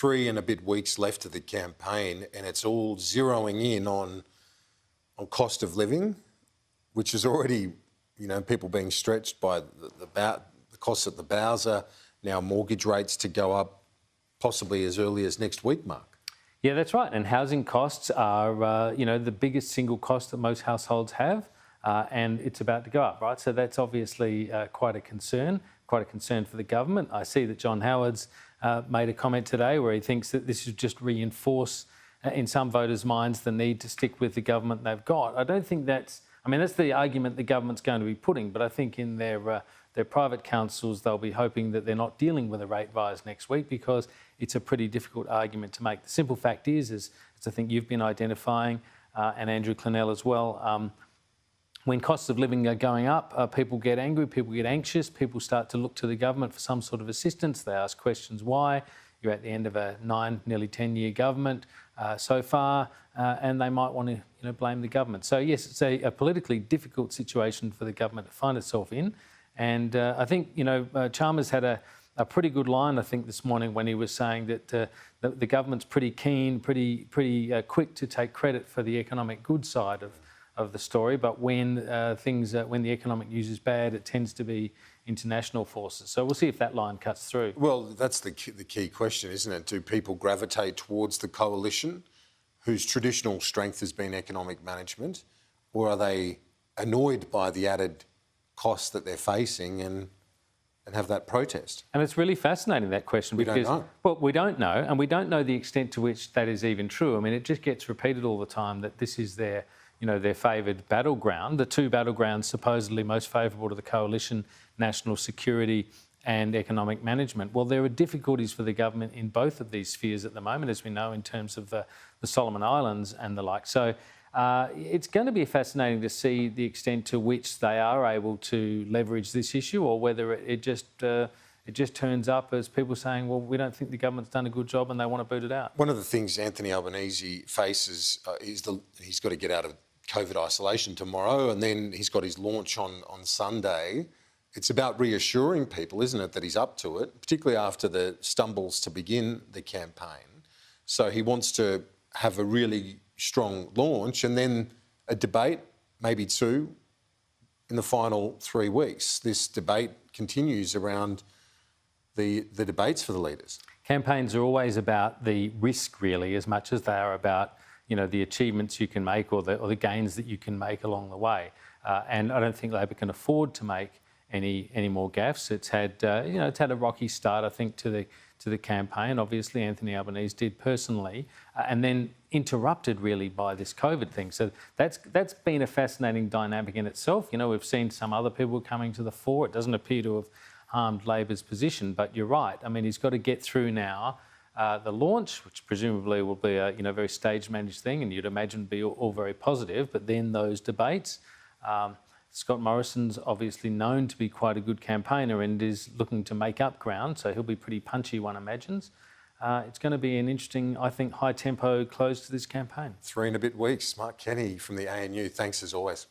3 and a bit weeks left of the campaign, and it's all zeroing in on cost of living, which is already, people being stretched by the costs at the Bowser, now mortgage rates to go up possibly as early as next week, Mark. Yeah, that's right. And housing costs are, the biggest single cost that most households have, and it's about to go up, right? So that's obviously quite a concern for the government. I see that John Howard's made a comment today where he thinks that this should just reinforce in some voters' minds the need to stick with the government they've got. I don't think that's the argument the government's going to be putting, but I think in their private councils they'll be hoping that they're not dealing with a rate rise next week, because it's a pretty difficult argument to make. The simple fact is, as I think you've been identifying, and Andrew Clennell as well, when costs of living are going up, people get angry, people get anxious, people start to look to the government for some sort of assistance. They ask questions why. You're at the end of a nearly 10-year government so far, and they might want to blame the government. So yes, it's a politically difficult situation for the government to find itself in. And I think Chalmers had a pretty good line, I think, this morning when he was saying that the government's pretty keen, pretty quick to take credit for the economic good side of the story, but when when the economic news is bad, it tends to be international forces. So we'll see if that line cuts through. Well, that's the key question, isn't it? Do people gravitate towards the coalition, whose traditional strength has been economic management, or are they annoyed by the added costs that they're facing and have that protest? And it's really fascinating, that question, because we don't know. Well, we don't know, and we don't know the extent to which that is even true. I mean, it just gets repeated all the time that this is their favoured battleground, the two battlegrounds supposedly most favourable to the coalition: national security and economic management. Well, there are difficulties for the government in both of these spheres at the moment, as we know, in terms of the Solomon Islands and the like. So it's going to be fascinating to see the extent to which they are able to leverage this issue, or whether it just turns up as people saying, well, we don't think the government's done a good job and they want to boot it out. One of the things Anthony Albanese faces is he's got to get out of COVID isolation tomorrow, and then he's got his launch on Sunday. It's about reassuring people, isn't it, that he's up to it, particularly after the stumbles to begin the campaign. So he wants to have a really strong launch and then a debate, maybe two, in the final 3 weeks. This debate continues around the debates for the leaders. Campaigns are always about the risk, really, as much as they are about the achievements you can make, or the gains that you can make along the way. And I don't think Labor can afford to make any more gaffes. It's had it's had a rocky start, I think, to the campaign. Obviously, Anthony Albanese did personally, and then interrupted really by this COVID thing. So that's been a fascinating dynamic in itself. We've seen some other people coming to the fore. It doesn't appear to have harmed Labor's position, but you're right. I mean, he's got to get through now the launch, which presumably will be a very stage-managed thing, and you'd imagine be all very positive. But then those debates. Scott Morrison's obviously known to be quite a good campaigner and is looking to make up ground, so he'll be pretty punchy, one imagines. It's going to be an interesting, I think, high-tempo close to this campaign. 3 and a bit weeks. Mark Kenny from the ANU, thanks as always.